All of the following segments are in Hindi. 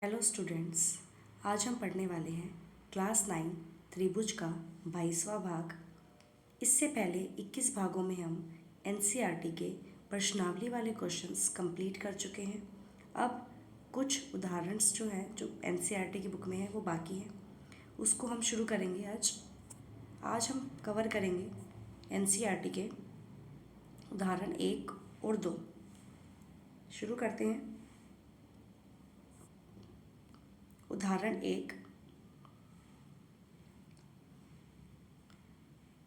हेलो स्टूडेंट्स, आज हम पढ़ने वाले हैं क्लास 9 त्रिभुज का 22वां भाग। इससे पहले 21 भागों में हम एनसीईआरटी के प्रश्नावली वाले क्वेश्चंस कंप्लीट कर चुके हैं। अब कुछ उदाहरण जो हैं जो एनसीईआरटी की बुक में है वो बाकी हैं, उसको हम शुरू करेंगे आज हम कवर करेंगे एनसीईआरटी के उदाहरण 1 और 2। शुरू करते हैं। उदाहरण 1।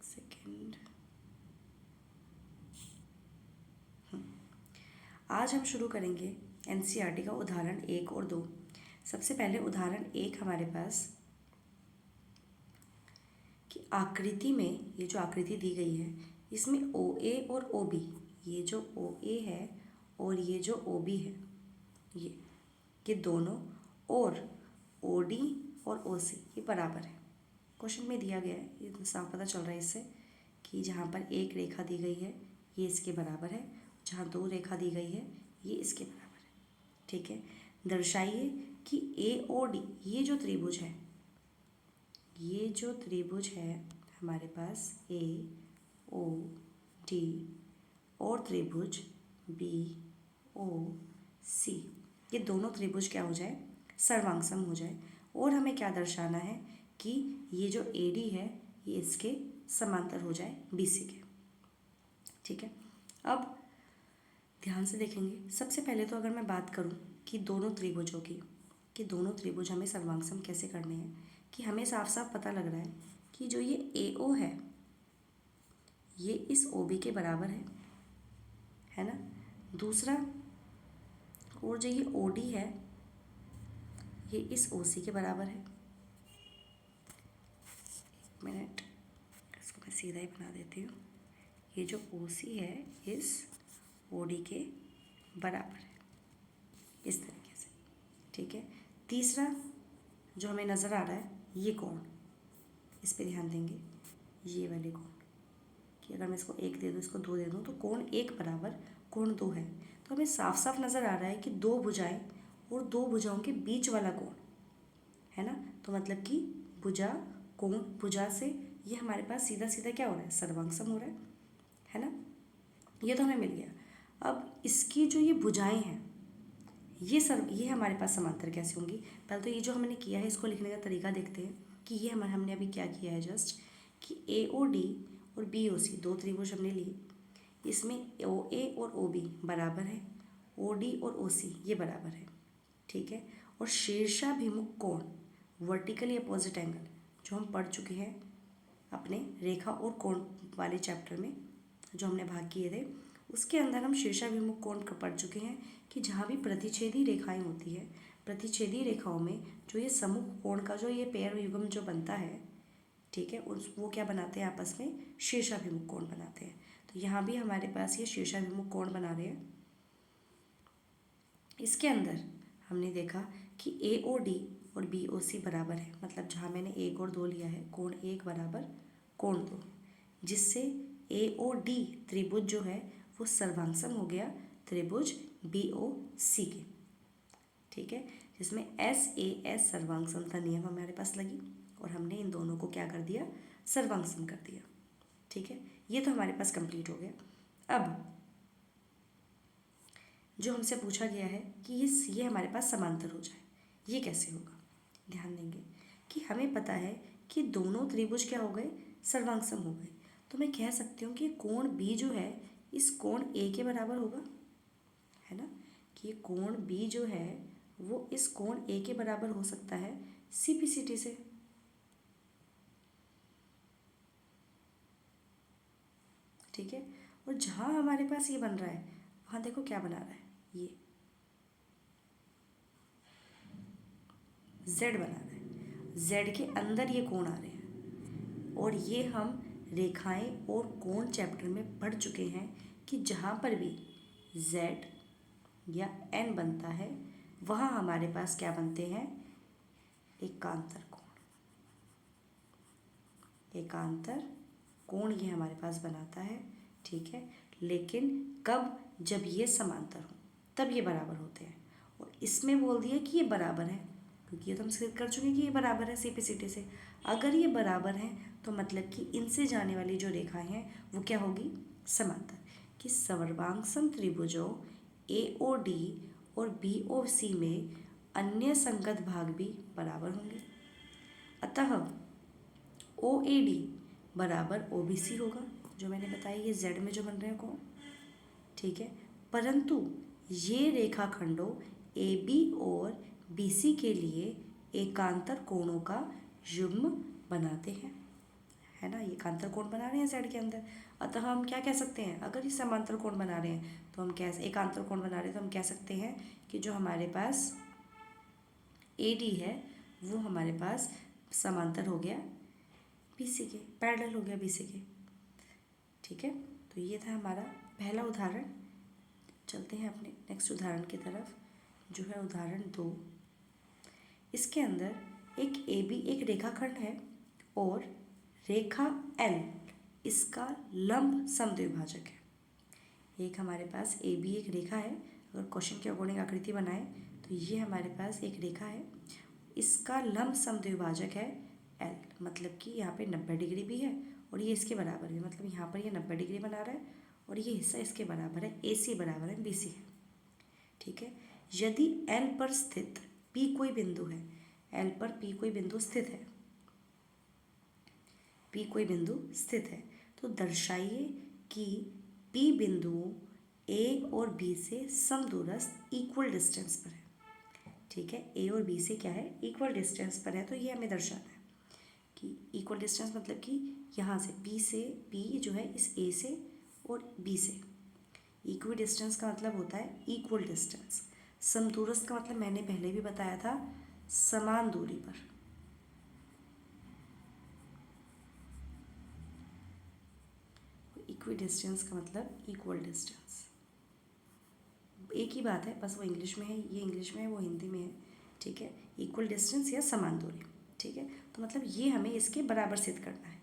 सेकेंड। आज हम शुरू करेंगे एनसीईआरटी का उदाहरण 1 और 2। सबसे पहले उदाहरण 1 हमारे पास कि आकृति में, ये जो आकृति दी गई है इसमें OA और OB, ये जो OA है और ये जो OB है, ये दोनों, और OD और OC ये बराबर है। क्वेश्चन में दिया गया है, ये साफ पता चल रहा है इससे कि जहाँ पर एक रेखा दी गई है ये इसके बराबर है, जहाँ दो रेखा दी गई है ये इसके बराबर है। ठीक है, दर्शाइए कि AOD, ये जो त्रिभुज है, ये जो त्रिभुज है हमारे पास AOD और त्रिभुज BOC, ये दोनों त्रिभुज क्या हो जाए, सर्वांगसम हो जाए। और हमें क्या दर्शाना है कि ये जो AD है ये इसके समांतर हो जाए BC के। ठीक है, अब ध्यान से देखेंगे। सबसे पहले तो अगर मैं बात करूं कि दोनों त्रिभुजों की, कि दोनों त्रिभुज हमें सर्वांगसम कैसे करने हैं, कि हमें साफ साफ पता लग रहा है कि जो ये AO है ये इस OB के बराबर है ना। दूसरा, और जो ये OD है ये इस OC के बराबर है। एक मिनट, इसको मैं सीधा ही बना देती हूँ। ये जो OC है इस OD के बराबर है, इस तरीके से। ठीक है, तीसरा जो हमें नज़र आ रहा है ये कोण, इस पे ध्यान देंगे, ये वाले कोण, कि अगर मैं इसको 1 दे दूँ, इसको 2 दे दूँ तो कोण 1 बराबर कोण 2 है। तो हमें साफ साफ नज़र आ रहा है कि दो भुजाएं और दो भुजाओं के बीच वाला कोण है ना। तो मतलब कि भुजा कोण भुजा से ये हमारे पास सीधा सीधा क्या हो रहा है, सर्वांगसम हो रहा है ना। ये तो हमें मिल गया। अब इसकी जो ये भुजाएं हैं ये हमारे पास समांतर कैसे होंगी। पहले तो ये जो हमने किया है इसको लिखने का तरीका देखते हैं कि ये हमने अभी क्या किया है, जस्ट कि AOD और BOC दो त्रिभुज हमने लिए, इसमें OA और OB बराबर है, OD और OC ये बराबर है। ठीक है, और शीर्षाभिमुख कोण, वर्टिकली अपोजिट एंगल, जो हम पढ़ चुके हैं अपने रेखा और कोण वाले चैप्टर में, जो हमने भाग किए थे, उसके अंदर हम शीर्षाभिमुख कोण का पढ़ चुके हैं कि जहाँ भी प्रतिच्छेदी रेखाएं होती है, प्रतिच्छेदी रेखाओं में जो ये सम्मुख कोण का जो ये पेयर युग्म जो बनता है, ठीक है, वो क्या बनाते हैं, आपस में शीर्षाभिमुख कोण बनाते हैं। तो यहाँ भी हमारे पास ये शीर्षाभिमुख कोण बना रहे हैं। इसके अंदर हमने देखा कि AOD और BOC बराबर है, मतलब जहाँ मैंने 1 और 2 लिया है, कोण 1 बराबर कोण 2, जिससे AOD त्रिभुज जो है वो सर्वांगसम हो गया त्रिभुज BOC के। ठीक है, जिसमें SAS सर्वांगसमता नियम हमारे पास लगी और हमने इन दोनों को क्या कर दिया, सर्वांगसम कर दिया। ठीक है, ये तो हमारे पास कंप्लीट हो गया। अब जो हमसे पूछा गया है कि ये हमारे पास समांतर हो जाए, ये कैसे होगा। ध्यान देंगे कि हमें पता है कि दोनों त्रिभुज क्या हो गए, सर्वांगसम हो गए। तो मैं कह सकती हूँ कि कोण B जो है इस कोण A के बराबर होगा, है ना, कि ये कोण B जो है वो इस कोण A के बराबर हो सकता है CPCT से। ठीक है, और जहाँ हमारे पास ये बन रहा है वहाँ देखो क्या बना रहा है, ये Z बना रहा है, Z के अंदर ये कोण आ रहे हैं। और ये हम रेखाएं और कोण चैप्टर में पढ़ चुके हैं कि जहाँ पर भी Z या N बनता है वहाँ हमारे पास क्या बनते हैं, एकांतर कोण। एकांतर कोण ये हमारे पास बनाता है। ठीक है, लेकिन कब, जब ये समांतर हो तब ये बराबर होते हैं। और इसमें बोल दिया कि ये बराबर है, क्योंकि ये तो हम सिद्ध कर चुके हैं कि ये बराबर है CPCT से। अगर ये बराबर है तो मतलब कि इनसे जाने वाली जो रेखाएं हैं वो क्या होगी, समांतर। कि सर्वांगसम त्रिभुजों AOD और BOC में अन्य संगत भाग भी बराबर होंगे, अतः OAD बराबर OBC होगा, जो मैंने बताया ये Z में जो बन रहे हैं कोण, ठीक है। परंतु ये रेखाखंडों AB और BC के लिए एकांतर कोणों का युग्म बनाते हैं, है ना, ये एकांतर कोण बना रहे हैं Z के अंदर। अतः हम क्या कह सकते हैं, अगर ये समांतर कोण बना रहे हैं तो हम क्या, एकांतर कोण बना रहे हैं तो हम कह सकते हैं कि जो हमारे पास AD है वो हमारे पास समांतर हो गया BC के, पैरेलल हो गया BC के, ठीक है। तो ये था हमारा पहला उदाहरण। चलते हैं अपने नेक्स्ट उदाहरण की तरफ, जो है उदाहरण 2। इसके अंदर एक AB एक रेखाखंड है और रेखा L इसका लंब समद्विभाजक है। एक हमारे पास AB एक रेखा है, अगर क्वेश्चन के अकॉर्डिंग आकृति बनाए तो ये हमारे पास एक रेखा है, इसका लंब समद्विभाजक है L, मतलब कि यहाँ पे 90 डिग्री भी है और ये इसके बराबर है, मतलब यहाँ पर ये 90 डिग्री बना रहा है और ये हिस्सा इसके बराबर है, AC बराबर है BC है, ठीक है। यदि L पर स्थित P कोई बिंदु है, L पर P कोई बिंदु स्थित है, P कोई बिंदु स्थित है, तो दर्शाइए कि P बिंदुओं A और B से समदूरस्थ इक्वल डिस्टेंस पर है, ठीक है। A और B से क्या है, इक्वल डिस्टेंस पर है, तो ये हमें दर्शाना है कि इक्वल डिस्टेंस मतलब कि यहाँ से P जो है इस A से और B से, इक्वल डिस्टेंस का मतलब होता है इक्वल डिस्टेंस। समदूरस्थ का मतलब मैंने पहले भी बताया था, समान दूरी पर। इक्वल डिस्टेंस का मतलब इक्वल डिस्टेंस, एक ही बात है, बस वो इंग्लिश में है, ये इंग्लिश में है, वो हिंदी में है, ठीक है। इक्वल डिस्टेंस या समान दूरी, ठीक है। तो मतलब ये हमें इसके बराबर सिद्ध करना है।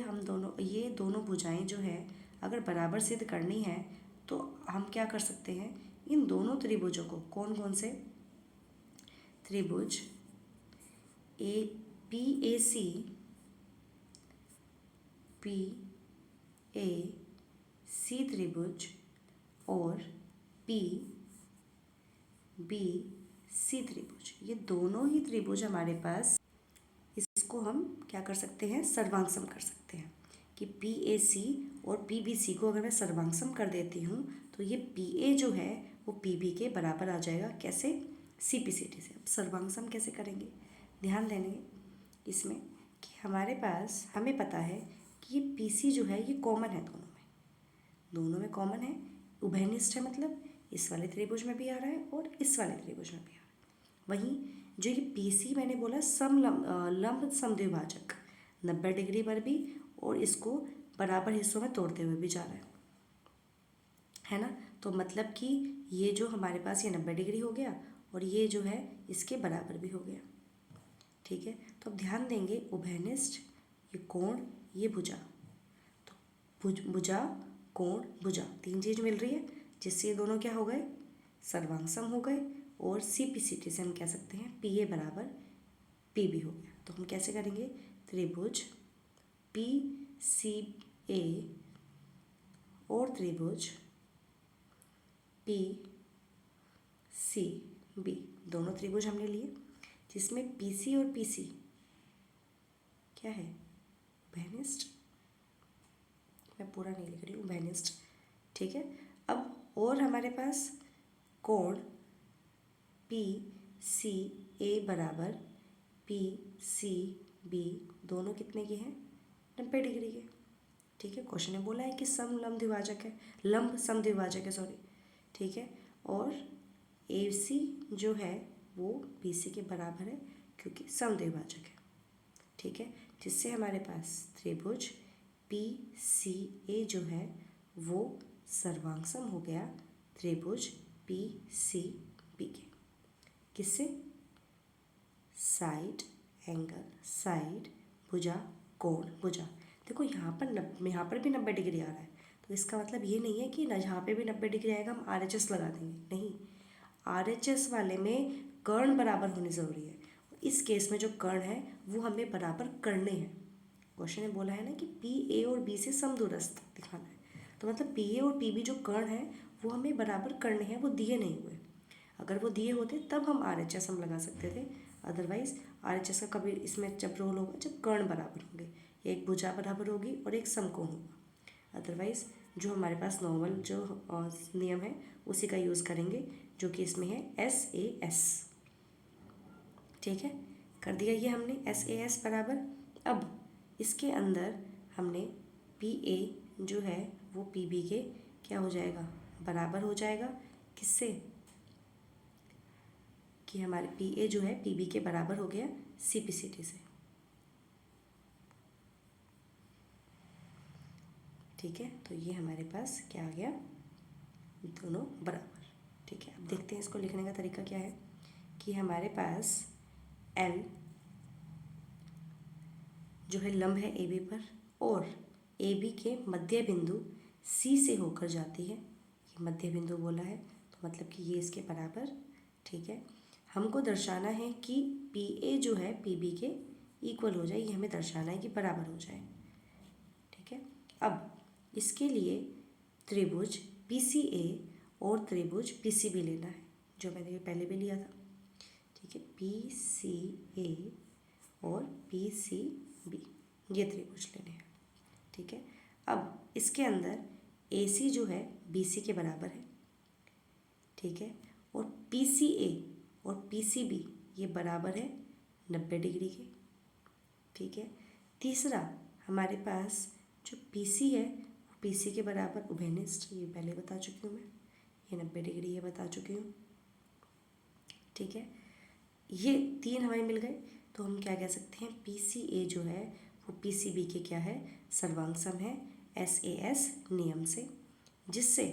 अब ये दोनों भुजाएं जो है अगर बराबर सिद्ध करनी है तो हम क्या कर सकते हैं, इन दोनों त्रिभुजों को, कौन कौन से त्रिभुज PAC त्रिभुज और PBC त्रिभुज, ये दोनों ही त्रिभुज हमारे पास, इसको हम क्या कर सकते हैं, सर्वांगसम कर सकते हैं। कि PAC और PBC को अगर मैं सर्वांगसम कर देती हूँ तो ये PA जो है वो PB के बराबर आ जाएगा, कैसे, CPCT से। अब सर्वांगसम कैसे करेंगे, ध्यान देंगे इसमें कि हमारे पास, हमें पता है कि ये PC जो है ये कॉमन है, दोनों में कॉमन है, उभयनिष्ठ है, मतलब इस वाले त्रिभुज में भी आ रहा है और इस वाले त्रिभुज में भी आ रहा है। वहीं जो ये PC मैंने बोला लंब समद्विभाजक, 90 डिग्री पर भी और इसको बराबर हिस्सों में तोड़ते हुए भी जा रहा है ना। तो मतलब कि ये जो हमारे पास ये 90 डिग्री हो गया और ये जो है इसके बराबर भी हो गया, ठीक है। तो अब ध्यान देंगे, उभयनिष्ठ, ये कोण, ये भुजा, तो भुजा कोण भुजा, तीन चीज़ मिल रही है जिससे ये दोनों क्या हो गए, सर्वांगसम हो गए, और CPCT से हम कह सकते हैं PA बराबर PB हो गया। तो हम कैसे करेंगे, त्रिभुज PCA और त्रिभुज PCB, दोनों त्रिभुज हमने लिए जिसमें PC और PC क्या है, उभयनिष्ठ, मैं पूरा नहीं लिख रही हूँ, उभयनिष्ठ, ठीक है। अब और हमारे पास कोण PCA बराबर PCB, दोनों कितने के हैं, 90 डिग्री के, ठीक है। क्वेश्चन ने बोला है कि लंब समद्विभाजक है, सॉरी, ठीक है। और AC जो है वो BC के बराबर है क्योंकि समद्विभाजक है, ठीक है। जिससे हमारे पास त्रिभुज PCA जो है वो सर्वांगसम हो गया त्रिभुज PCB के, किससे, साइड एंगल, साइड, भुजा, कोण भुजा। देखो यहाँ पर भी 90 डिग्री आ रहा है, तो इसका मतलब ये नहीं है कि ना यहाँ पे भी 90 डिग्री आएगा हम RHS लगा देंगे, नहीं, RHS वाले में कर्ण बराबर होने ज़रूरी है। इस केस में जो कर्ण है वो हमें बराबर करने हैं। क्वेश्चन में बोला है ना कि PA और B से समदूरस्थ दिखाना है, तो मतलब PA और PB जो कर्ण है वो हमें बराबर करने हैं, वो दिए नहीं हुए। अगर वो दिए होते तब हम RHS हम लगा सकते थे, अदरवाइज RHS का कभी इसमें जब रोल होगा जब कर्ण बराबर होंगे, एक भुजा बराबर होगी और एक समकोण होगा। अदरवाइज जो हमारे पास नॉर्मल जो नियम है उसी का यूज़ करेंगे, जो कि इसमें है SAS। ठीक है, कर दिया ये हमने SAS बराबर। अब इसके अंदर हमने PA जो है वो PB के क्या हो जाएगा, बराबर हो जाएगा। किससे, कि हमारे PA जो है PB के बराबर हो गया CPCT से। ठीक है, तो ये हमारे पास क्या आ गया, दोनों बराबर। ठीक है, अब देखते हैं इसको लिखने का तरीका क्या है, कि हमारे पास L जो है लंब है AB पर और AB के मध्य बिंदु C से होकर जाती है। ये मध्य बिंदु बोला है तो मतलब कि ये इसके बराबर। ठीक है, हमको दर्शाना है कि PA जो है PB के इक्वल हो जाए, ये हमें दर्शाना है कि बराबर हो जाए। ठीक है, अब इसके लिए त्रिभुज PCA और त्रिभुज PCB लेना है, जो मैंने पहले भी लिया था। ठीक है, PCA और PCB ये त्रिभुज लेने हैं। ठीक है, अब इसके अंदर AC जो है BC के बराबर है। ठीक है, और PCA और PCB ये बराबर है 90 डिग्री के। ठीक है, तीसरा हमारे पास जो PC है वो PC के बराबर उभयनिष्ठ, ये पहले बता चुकी हूँ मैं, ये 90 डिग्री ये बता चुकी हूँ। ठीक है, ये तीन हमें मिल गए, तो हम क्या कह सकते हैं, PCA जो है वो PCB के क्या है, सर्वांग सम है SAS नियम से, जिससे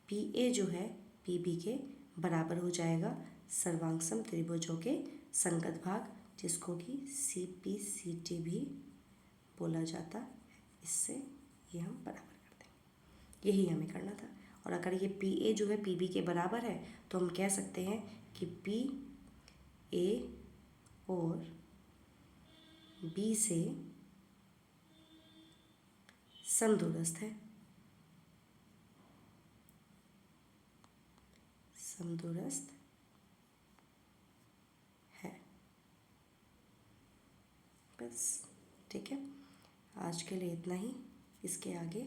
PA जो है PB के बराबर हो जाएगा सर्वांग सम त्रिभुजों के संगत भाग, जिसको कि CPCT भी बोला जाता। इससे ये हम बराबर करते हैं, यही हमें करना था। और अगर ये PA जो है PB के बराबर है तो हम कह सकते हैं कि PA और B से समदूरस्थ है, समदूरस्थ है। बस, ठीक है, आज के लिए इतना ही। इसके आगे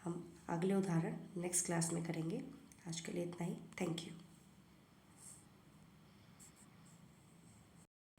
हम अगले उदाहरण नेक्स्ट क्लास में करेंगे। आज के लिए इतना ही। Thank you.